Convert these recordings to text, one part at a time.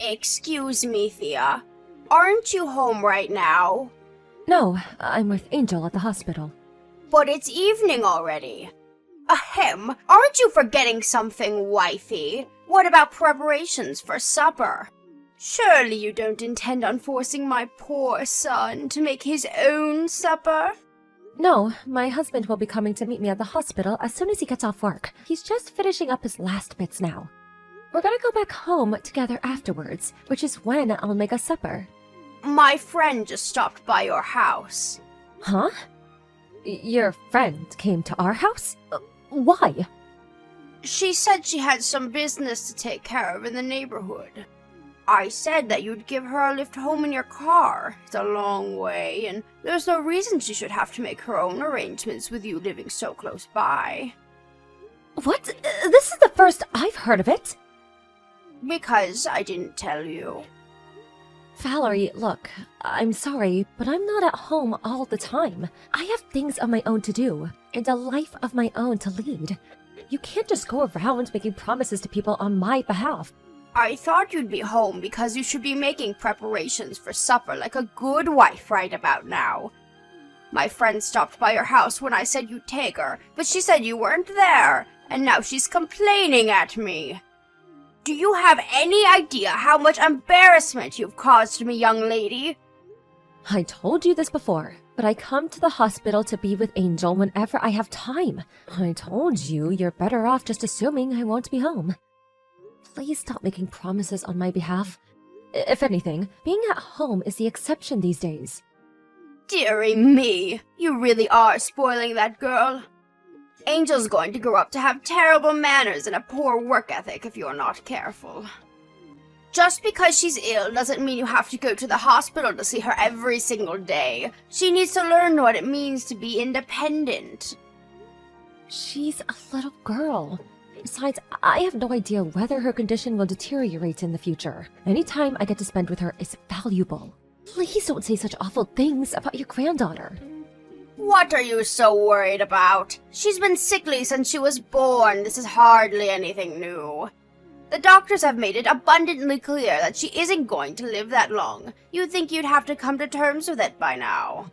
Excuse me, Thea. Aren't you home right now? No, I'm with Angel at the hospital. But it's evening already. Ahem, aren't you forgetting something, wifey? What about preparations for supper? Surely you don't intend on forcing my poor son to make his own supper? No, my husband will be coming to meet me at the hospital as soon as he gets off work. He's just finishing up his last bits now. We're gonna go back home together afterwards, which is when I'll make us supper. My friend just stopped by your house. Huh? Your friend came to our house? Why? She said she had some business to take care of in the neighborhood. I said that you'd give her a lift home in your car. It's a long way, and there's no reason she should have to make her own arrangements with you living so close by. What? This is the first I've heard of it. Because I didn't tell you. Valerie, look, I'm sorry, but I'm not at home all the time. I have things of my own to do, and a life of my own to lead. You can't just go around making promises to people on my behalf. I thought you'd be home because you should be making preparations for supper like a good wife right about now. My friend stopped by your house when I said you'd take her, but she said you weren't there, and now she's complaining at me. Do you have any idea how much embarrassment you've caused me, young lady? I told you this before, but I come to the hospital to be with Angel whenever I have time. I told you you're better off just assuming I won't be home. Please stop making promises on my behalf. If anything, being at home is the exception these days. Dearie me, you really are spoiling that girl. Angel's going to grow up to have terrible manners and a poor work ethic if you're not careful. Just because she's ill doesn't mean you have to go to the hospital to see her every single day. She needs to learn what it means to be independent. She's a little girl. Besides, I have no idea whether her condition will deteriorate in the future. Any time I get to spend with her is valuable. Please don't say such awful things about your granddaughter. What are you so worried about? She's been sickly since she was born. This is hardly anything new. The doctors have made it abundantly clear that she isn't going to live that long. You'd think you'd have to come to terms with it by now.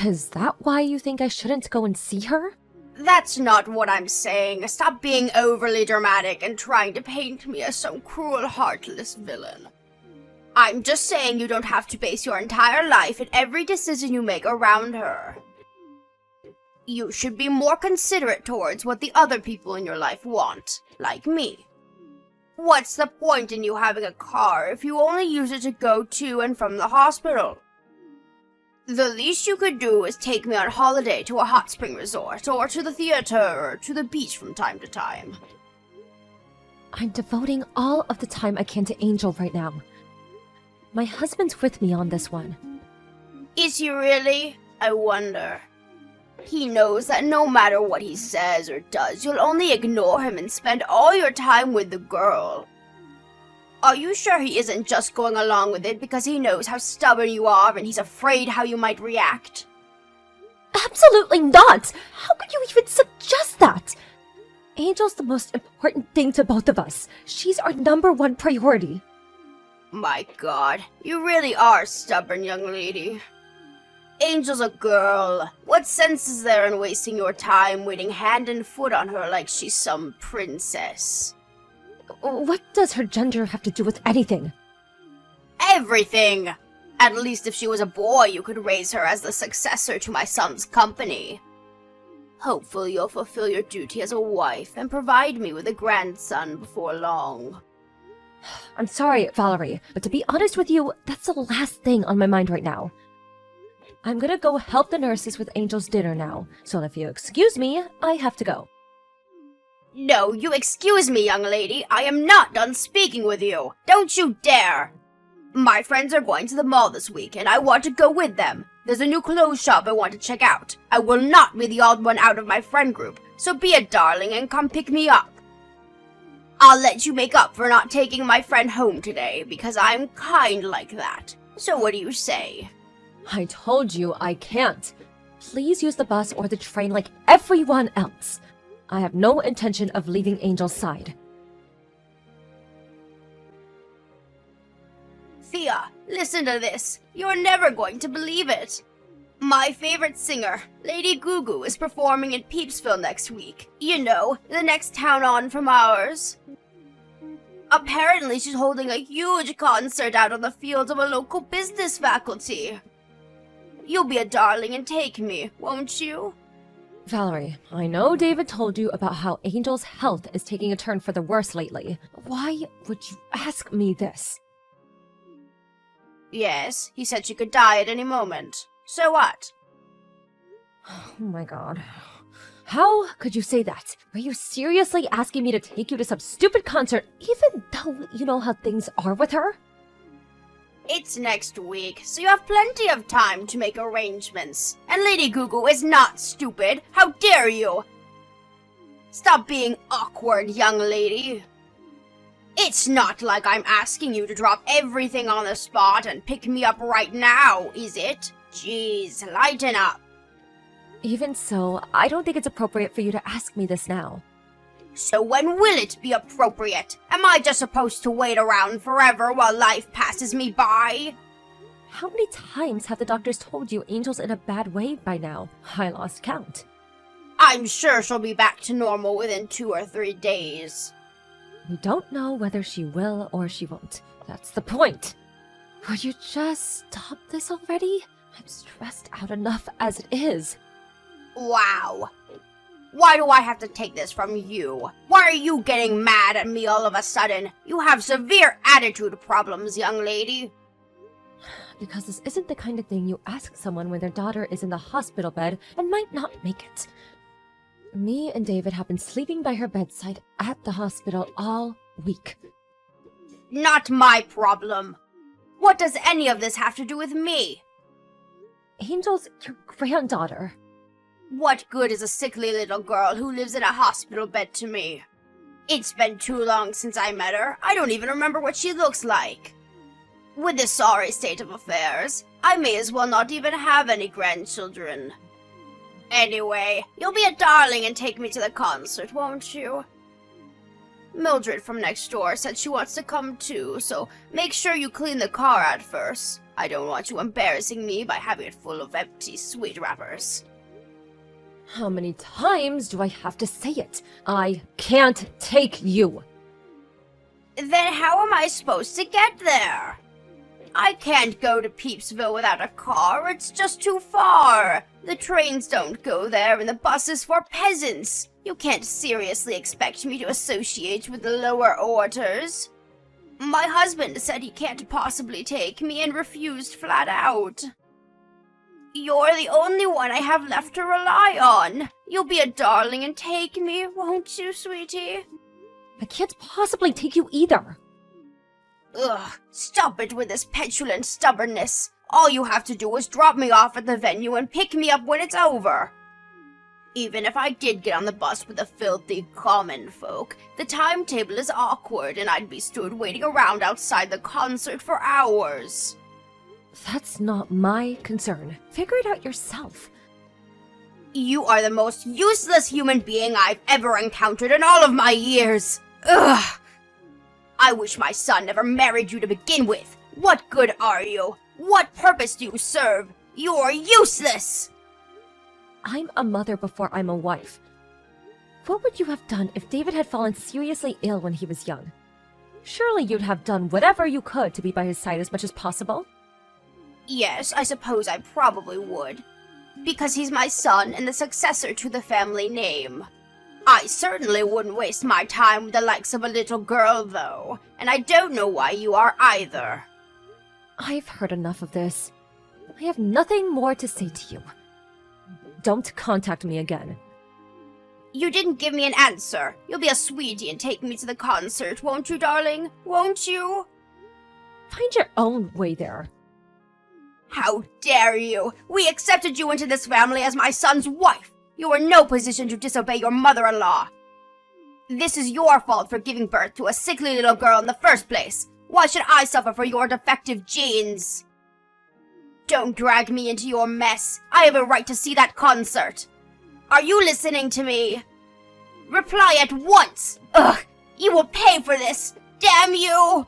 Is that why you think I shouldn't go and see her? That's not what I'm saying. Stop being overly dramatic and trying to paint me as some cruel, heartless villain. I'm just saying you don't have to base your entire life and every decision you make around her. You should be more considerate towards what the other people in your life want, like me. What's the point in you having a car if you only use it to go to and from the hospital? The least you could do is take me on holiday to a hot spring resort, or to the theater, or to the beach from time to time. I'm devoting all of the time I can to Angel right now. My husband's with me on this one. Is he really? I wonder. He knows that no matter what he says or does, you'll only ignore him and spend all your time with the girl. Are you sure he isn't just going along with it because he knows how stubborn you are and he's afraid how you might react? Absolutely not! How could you even suggest that? Angel's the most important thing to both of us. She's our #1 priority. My God, you really are stubborn, young lady. Angel's a girl. What sense is there in wasting your time waiting hand and foot on her like she's some princess? What does her gender have to do with anything? Everything! At least if she was a boy, you could raise her as the successor to my son's company. Hopefully you'll fulfill your duty as a wife and provide me with a grandson before long. I'm sorry, Valerie, but to be honest with you, that's the last thing on my mind right now. I'm gonna go help the nurses with Angel's dinner now, so if you excuse me, I have to go. No, you excuse me, young lady. I am not done speaking with you. Don't you dare! My friends are going to the mall this week, and I want to go with them. There's a new clothes shop I want to check out. I will not be the odd one out of my friend group, so be a darling and come pick me up. I'll let you make up for not taking my friend home today, because I'm kind like that. So what do you say? I told you I can't. Please use the bus or the train like everyone else. I have no intention of leaving Angel's side. Thea, listen to this. You're never going to believe it. My favorite singer, Lady Gugu, is performing in Peepsville next week. You know, the next town on from ours. Apparently, she's holding a huge concert out on the field of a local business faculty. You'll be a darling and take me, won't you? Valerie, I know David told you about how Angel's health is taking a turn for the worse lately. Why would you ask me this? Yes, he said she could die at any moment. So what? Oh my god. How could you say that? Are you seriously asking me to take you to some stupid concert even though you know how things are with her? It's next week, so you have plenty of time to make arrangements. And Lady Gugu is not stupid. How dare you? Stop being awkward, young lady. It's not like I'm asking you to drop everything on the spot and pick me up right now, is it? Jeez, lighten up. Even so, I don't think it's appropriate for you to ask me this now. So when will it be appropriate? Am I just supposed to wait around forever while life passes me by? How many times have the doctors told you Angel's in a bad way by now? I lost count. I'm sure she'll be back to normal within 2 or 3 days. We don't know whether she will or she won't. That's the point. Would you just stop this already? I'm stressed out enough as it is. Wow. Why do I have to take this from you? Why are you getting mad at me all of a sudden? You have severe attitude problems, young lady. Because this isn't the kind of thing you ask someone when their daughter is in the hospital bed and might not make it. Me and David have been sleeping by her bedside at the hospital all week. Not my problem. What does any of this have to do with me? Angel's your granddaughter. What good is a sickly little girl who lives in a hospital bed to me? It's been too long since I met her. I don't even remember what she looks like. With this sorry state of affairs, I may as well not even have any grandchildren. Anyway, you'll be a darling and take me to the concert, won't you? Mildred from next door said she wants to come too, so make sure you clean the car out first. I don't want you embarrassing me by having it full of empty sweet wrappers. How many times do I have to say it? I can't take you. Then how am I supposed to get there? I can't go to Peepsville without a car, it's just too far. The trains don't go there and the bus is for peasants. You can't seriously expect me to associate with the lower orders. My husband said he can't possibly take me and refused flat out. You're the only one I have left to rely on. You'll be a darling and take me, won't you, sweetie? I can't possibly take you either. Ugh, stop it with this petulant stubbornness. All you have to do is drop me off at the venue and pick me up when it's over. Even if I did get on the bus with the filthy common folk, the timetable is awkward and I'd be stood waiting around outside the concert for hours. That's not my concern. Figure it out yourself. You are the most useless human being I've ever encountered in all of my years. Ugh! I wish my son never married you to begin with. What good are you? What purpose do you serve? You're useless! I'm a mother before I'm a wife. What would you have done if David had fallen seriously ill when he was young? Surely you'd have done whatever you could to be by his side as much as possible. Yes, I suppose I probably would. Because he's my son and the successor to the family name. I certainly wouldn't waste my time with the likes of a little girl, though. And I don't know why you are either. I've heard enough of this. I have nothing more to say to you. Don't contact me again. You didn't give me an answer. You'll be a sweetie and take me to the concert, won't you, darling? Won't you? Find your own way there. How dare you! We accepted you into this family as my son's wife. You are in no position to disobey your mother-in-law. This is your fault for giving birth to a sickly little girl in the first place. Why should I suffer for your defective genes? Don't drag me into your mess. I have a right to see that concert. Are you listening to me? Reply at once! Ugh! You will pay for this! Damn you!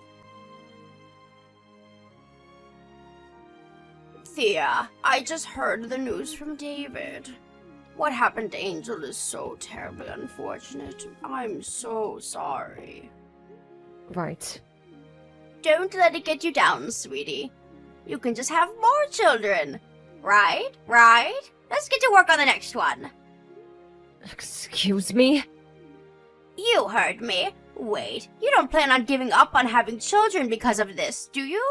Thea, I just heard the news from David. What happened to Angel is so terribly unfortunate. I'm so sorry. Right. Don't let it get you down, sweetie. You can just have more children. Right? Right? Let's get to work on the next one. Excuse me? You heard me. Wait, you don't plan on giving up on having children because of this, do you?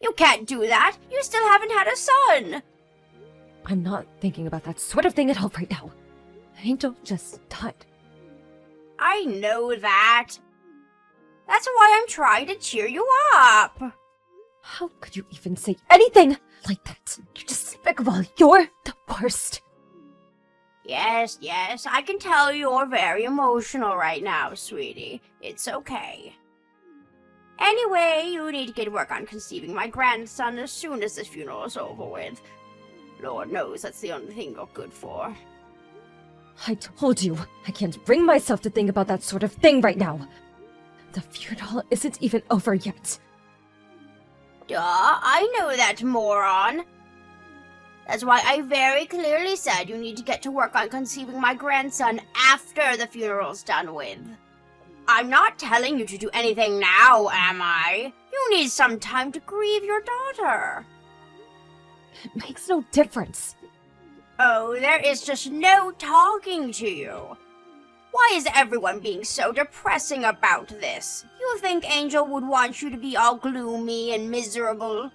You can't do that. You still haven't had a son. I'm not thinking about that sort of thing at all right now. Angel just died. I know that. That's why I'm trying to cheer you up. How could you even say anything like that? You're despicable. You're the worst. Yes, I can tell you're very emotional right now, sweetie. It's okay. Anyway, you need to get to work on conceiving my grandson as soon as this funeral is over with. Lord knows that's the only thing you're good for. I told you, I can't bring myself to think about that sort of thing right now. The funeral isn't even over yet. Duh, I know that, moron. That's why I very clearly said you need to get to work on conceiving my grandson after the funeral's done with. I'm not telling you to do anything now, am I? You need some time to grieve your daughter. It makes no difference. Oh, there is just no talking to you. Why is everyone being so depressing about this? You think Angel would want you to be all gloomy and miserable?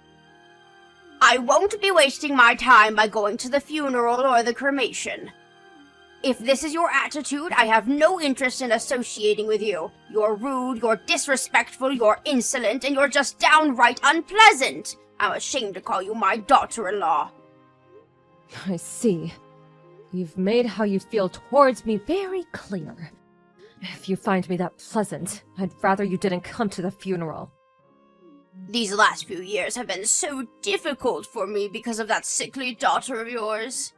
I won't be wasting my time by going to the funeral or the cremation. If this is your attitude, I have no interest in associating with you. You're rude, you're disrespectful, you're insolent, and you're just downright unpleasant. I'm ashamed to call you my daughter-in-law. I see. You've made how you feel towards me very clear. If you find me that pleasant, I'd rather you didn't come to the funeral. These last few years have been so difficult for me because of that sickly daughter of yours.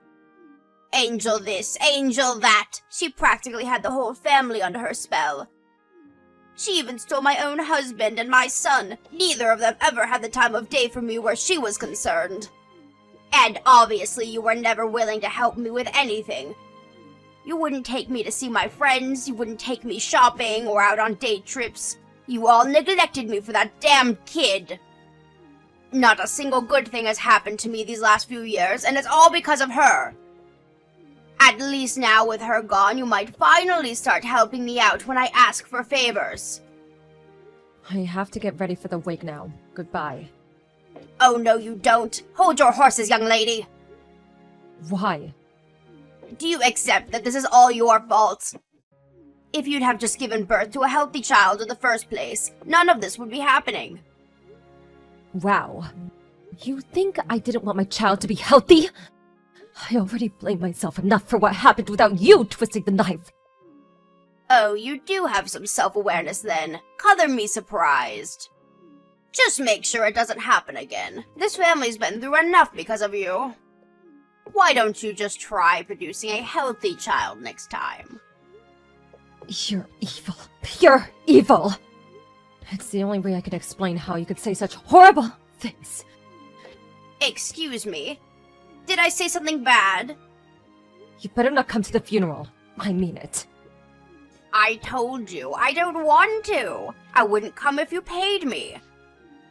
Angel this, Angel that. She practically had the whole family under her spell. She even stole my own husband and my son. Neither of them ever had the time of day for me where she was concerned. And obviously you were never willing to help me with anything. You wouldn't take me to see my friends, you wouldn't take me shopping or out on date trips. You all neglected me for that damn kid. Not a single good thing has happened to me these last few years, and it's all because of her. At least now with her gone, you might finally start helping me out when I ask for favors. I have to get ready for the wake now. Goodbye. Oh, no, you don't. Hold your horses, young lady. Why? Do you accept that this is all your fault? If you'd have just given birth to a healthy child in the first place, none of this would be happening. Wow. You think I didn't want my child to be healthy? I already blame myself enough for what happened without you twisting the knife. Oh, you do have some self-awareness then. Color me surprised. Just make sure it doesn't happen again. This family's been through enough because of you. Why don't you just try producing a healthy child next time? You're evil. Pure evil. It's the only way I can explain how you could say such horrible things. Excuse me? Did I say something bad? You better not come to the funeral. I mean it. I told you, I don't want to. I wouldn't come if you paid me.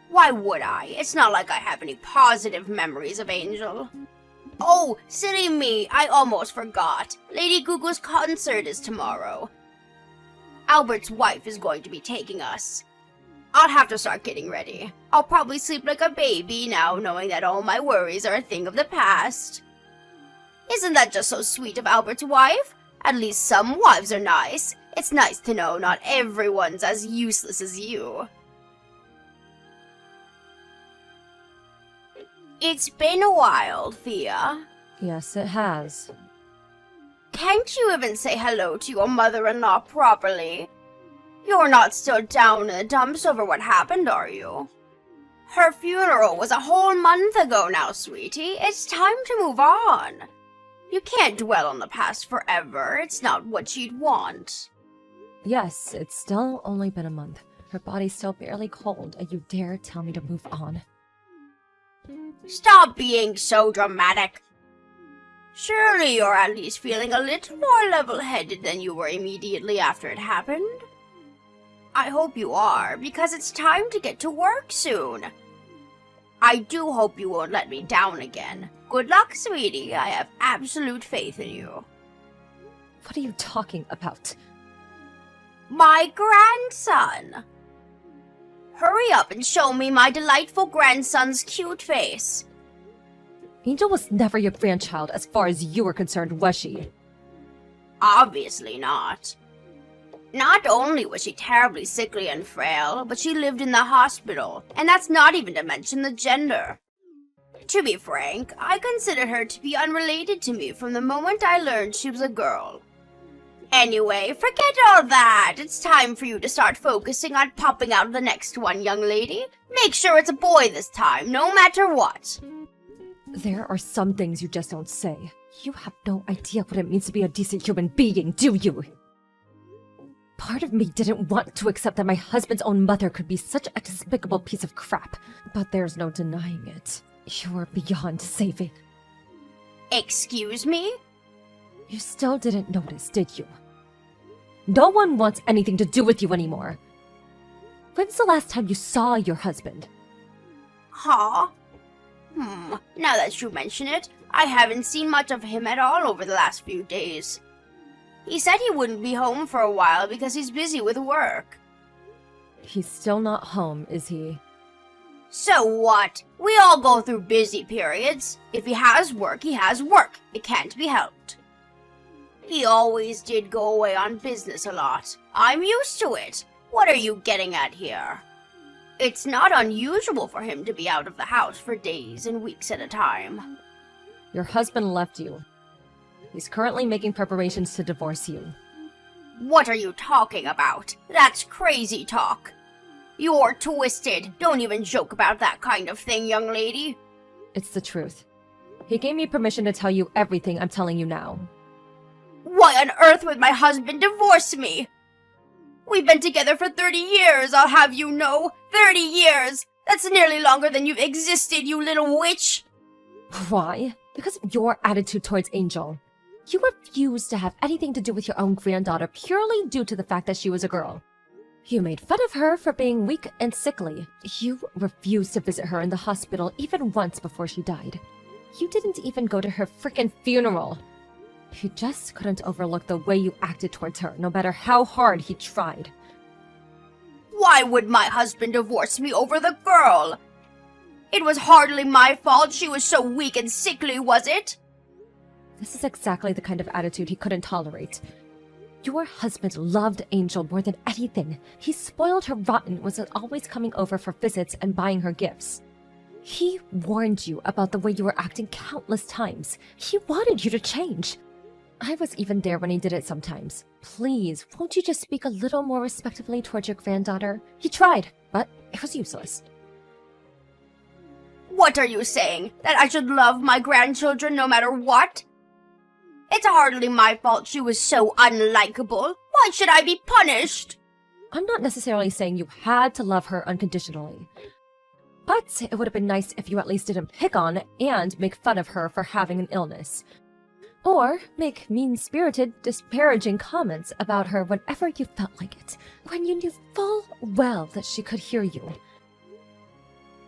Why would I? It's not like I have any positive memories of Angel. Oh, silly me, I almost forgot. Lady Gugu's concert is tomorrow. Albert's wife is going to be taking us. I'll have to start getting ready. I'll probably sleep like a baby now, knowing that all my worries are a thing of the past. Isn't that just so sweet of Albert's wife? At least some wives are nice. It's nice to know not everyone's as useless as you. It's been a while, Thea. Yes, it has. Can't you even say hello to your mother-in-law properly? You're not still down in the dumps over what happened, are you? Her funeral was a whole month ago now, sweetie. It's time to move on. You can't dwell on the past forever. It's not what she'd want. Yes, it's still only been a month. Her body's still barely cold, and you dare tell me to move on? Stop being so dramatic. Surely you're at least feeling a little more level-headed than you were immediately after it happened. I hope you are, because it's time to get to work soon. I do hope you won't let me down again. Good luck, sweetie. I have absolute faith in you. What are you talking about? My grandson! Hurry up and show me my delightful grandson's cute face. Angel was never your grandchild as far as you were concerned, was she? Obviously not. Not only was she terribly sickly and frail, but she lived in the hospital, and that's not even to mention the gender. To be frank, I considered her to be unrelated to me from the moment I learned she was a girl. Anyway, forget all that. It's time for you to start focusing on popping out the next one, young lady. Make sure it's a boy this time, no matter what. There are some things you just don't say. You have no idea what it means to be a decent human being, do you? Part of me didn't want to accept that my husband's own mother could be such a despicable piece of crap, but there's no denying it. You are beyond saving. Excuse me? You still didn't notice, did you? No one wants anything to do with you anymore. When's the last time you saw your husband? Huh? Now that you mention it, I haven't seen much of him at all over the last few days. He said he wouldn't be home for a while because he's busy with work. He's still not home, is he? So what? We all go through busy periods. If he has work, he has work. It can't be helped. He always did go away on business a lot. I'm used to it. What are you getting at here? It's not unusual for him to be out of the house for days and weeks at a time. Your husband left you. He's currently making preparations to divorce you. What are you talking about? That's crazy talk. You're twisted. Don't even joke about that kind of thing, young lady. It's the truth. He gave me permission to tell you everything I'm telling you now. Why on earth would my husband divorce me? We've been together for 30 years, I'll have you know. 30 years! That's nearly longer than you've existed, you little witch! Why? Because of your attitude towards Angel. You refused to have anything to do with your own granddaughter purely due to the fact that she was a girl. You made fun of her for being weak and sickly. You refused to visit her in the hospital even once before she died. You didn't even go to her frickin' funeral. You just couldn't overlook the way you acted towards her, no matter how hard he tried. Why would my husband divorce me over the girl? It was hardly my fault she was so weak and sickly, was it? This is exactly the kind of attitude he couldn't tolerate. Your husband loved Angel more than anything. He spoiled her rotten, was always coming over for visits and buying her gifts. He warned you about the way you were acting countless times. He wanted you to change. I was even there when he did it sometimes. Please, won't you just speak a little more respectfully towards your granddaughter? He tried, but it was useless. What are you saying? That I should love my grandchildren no matter what? It's hardly my fault she was so unlikable. Why should I be punished? I'm not necessarily saying you had to love her unconditionally. But it would have been nice if you at least didn't pick on and make fun of her for having an illness. Or make mean-spirited, disparaging comments about her whenever you felt like it, when you knew full well that she could hear you.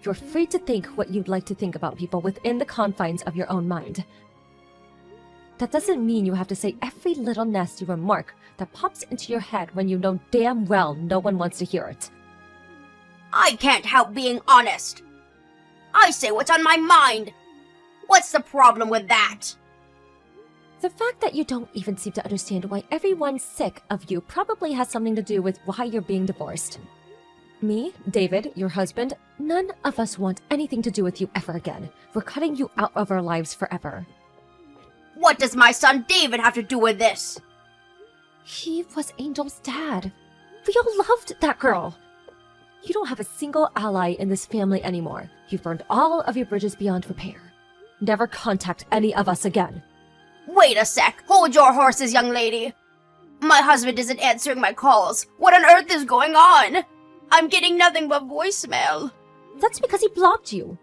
You're free to think what you'd like to think about people within the confines of your own mind. That doesn't mean you have to say every little nasty remark that pops into your head when you know damn well no one wants to hear it. I can't help being honest. I say what's on my mind. What's the problem with that? The fact that you don't even seem to understand why everyone's sick of you probably has something to do with why you're being divorced. Me, David, your husband, none of us want anything to do with you ever again. We're cutting you out of our lives forever. What does my son David have to do with this? He was Angel's dad. We all loved that girl. You don't have a single ally in this family anymore. You've burned all of your bridges beyond repair. Never contact any of us again. Wait a sec. Hold your horses, young lady. My husband isn't answering my calls. What on earth is going on? I'm getting nothing but voicemail. That's because he blocked you.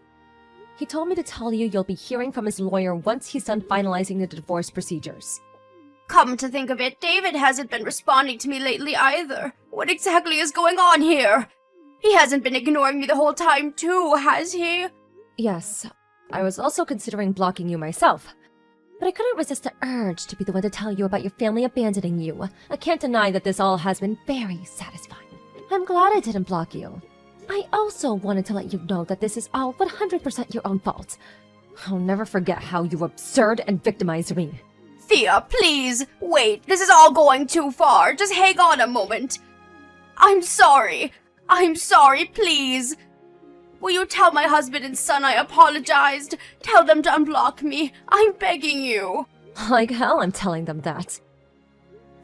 He told me to tell you you'll be hearing from his lawyer once he's done finalizing the divorce procedures. Come to think of it, David hasn't been responding to me lately either. What exactly is going on here? He hasn't been ignoring me the whole time too, has he? Yes, I was also considering blocking you myself. But I couldn't resist the urge to be the one to tell you about your family abandoning you. I can't deny that this all has been very satisfying. I'm glad I didn't block you. I also wanted to let you know that this is all 100% your own fault. I'll never forget how you were absurd and victimized me. Thea, please, wait, this is all going too far. Just hang on a moment. I'm sorry, please. Will you tell my husband and son I apologized? Tell them to unblock me. I'm begging you. Like hell I'm telling them that.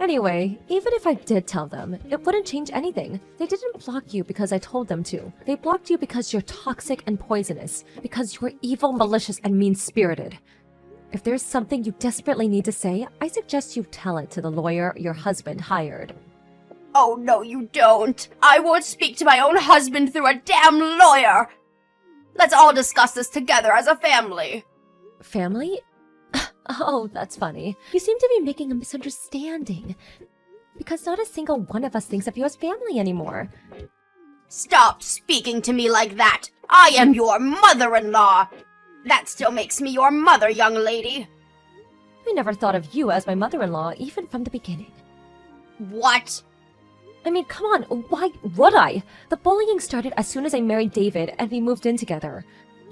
Anyway, even if I did tell them, it wouldn't change anything. They didn't block you because I told them to. They blocked you because you're toxic and poisonous, because you're evil, malicious, and mean-spirited. If there's something you desperately need to say, I suggest you tell it to the lawyer your husband hired. Oh, no, you don't. I won't speak to my own husband through a damn lawyer. Let's all discuss this together as a family. Family? Oh, that's funny. You seem to be making a misunderstanding. Because not a single one of us thinks of you as family anymore. Stop speaking to me like that. I am your mother-in-law. That still makes me your mother, young lady. I never thought of you as my mother-in-law, even from the beginning. What? I mean, come on, why would I? The bullying started as soon as I married David and we moved in together.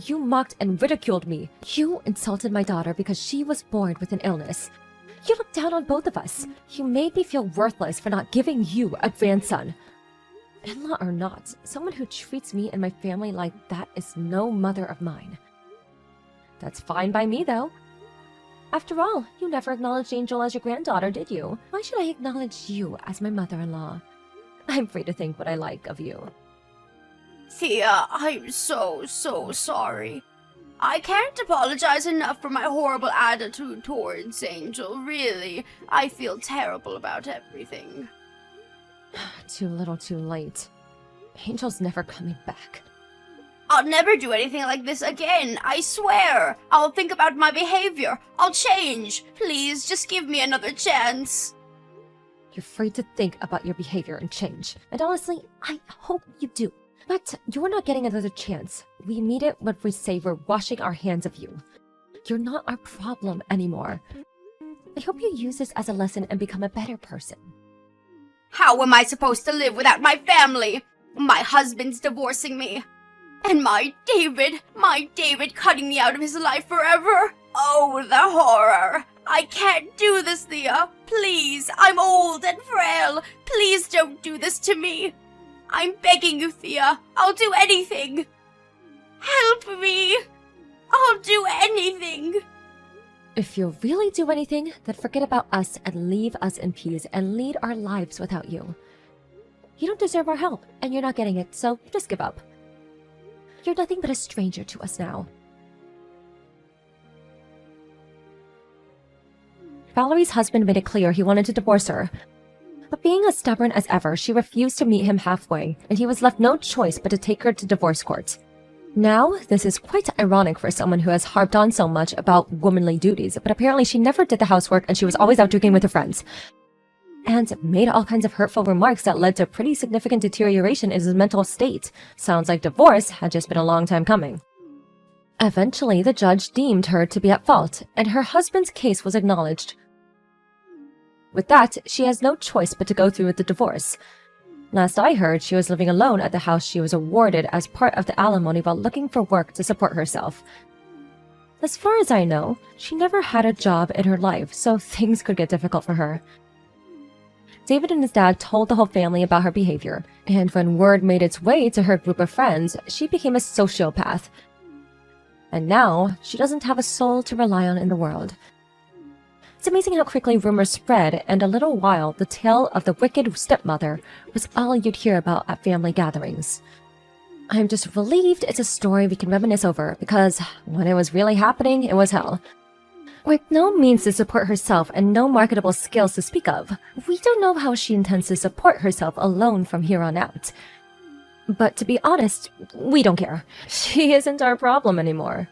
You mocked and ridiculed me. You insulted my daughter because she was born with an illness. You looked down on both of us. You made me feel worthless for not giving you a grandson. In-law or not, someone who treats me and my family like that is no mother of mine. That's fine by me, though. After all, you never acknowledged Angel as your granddaughter, did you? Why should I acknowledge you as my mother-in-law? I'm free to think what I like of you. Thea, I'm so sorry. I can't apologize enough for my horrible attitude towards Angel, really. I feel terrible about everything. Too little too late. Angel's never coming back. I'll never do anything like this again, I swear. I'll think about my behavior. I'll change. Please, just give me another chance. You're free to think about your behavior and change. And honestly, I hope you do. But you're not getting another chance. We meet it when we say we're washing our hands of you. You're not our problem anymore. I hope you use this as a lesson and become a better person. How am I supposed to live without my family? My husband's divorcing me. And my David cutting me out of his life forever. Oh, the horror. I can't do this, Thea. Please, I'm old and frail. Please don't do this to me. I'm begging you, Thea. I'll do anything. Help me. I'll do anything. If you'll really do anything, then forget about us and leave us in peace and lead our lives without you. You don't deserve our help, and you're not getting it, so just give up. You're nothing but a stranger to us now. Valerie's husband made it clear he wanted to divorce her. But being as stubborn as ever, she refused to meet him halfway, and he was left no choice but to take her to divorce court. Now, this is quite ironic for someone who has harped on so much about womanly duties, but apparently she never did the housework and she was always out drinking with her friends. And made all kinds of hurtful remarks that led to pretty significant deterioration in his mental state. Sounds like divorce had just been a long time coming. Eventually, the judge deemed her to be at fault, and her husband's case was acknowledged. With that, she has no choice but to go through with the divorce. Last I heard, she was living alone at the house she was awarded as part of the alimony while looking for work to support herself. As far as I know, she never had a job in her life, so things could get difficult for her. David and his dad told the whole family about her behavior, and when word made its way to her group of friends, she became a sociopath. And now, she doesn't have a soul to rely on in the world. It's amazing how quickly rumors spread, and in a little while, the tale of the wicked stepmother was all you'd hear about at family gatherings. I'm just relieved it's a story we can reminisce over, because when it was really happening, it was hell. With no means to support herself and no marketable skills to speak of, we don't know how she intends to support herself alone from here on out. But to be honest, we don't care. She isn't our problem anymore.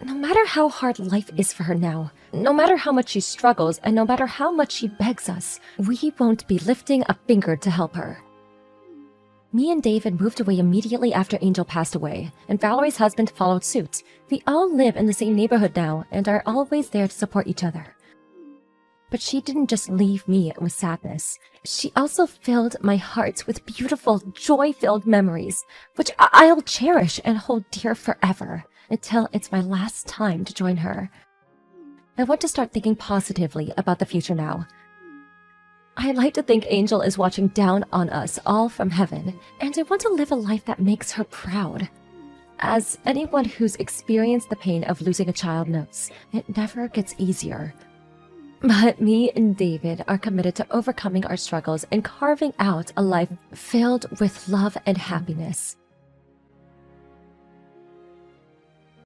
No matter how hard life is for her now, no matter how much she struggles, and no matter how much she begs us, we won't be lifting a finger to help her. Me and David moved away immediately after Angel passed away, and Valerie's husband followed suit. We all live in the same neighborhood now and are always there to support each other. But she didn't just leave me with sadness. She also filled my heart with beautiful, joy-filled memories, which I'll cherish and hold dear forever until it's my last time to join her. I want to start thinking positively about the future now. I like to think Angel is watching down on us all from heaven, and I want to live a life that makes her proud. As anyone who's experienced the pain of losing a child knows, it never gets easier. But me and David are committed to overcoming our struggles and carving out a life filled with love and happiness.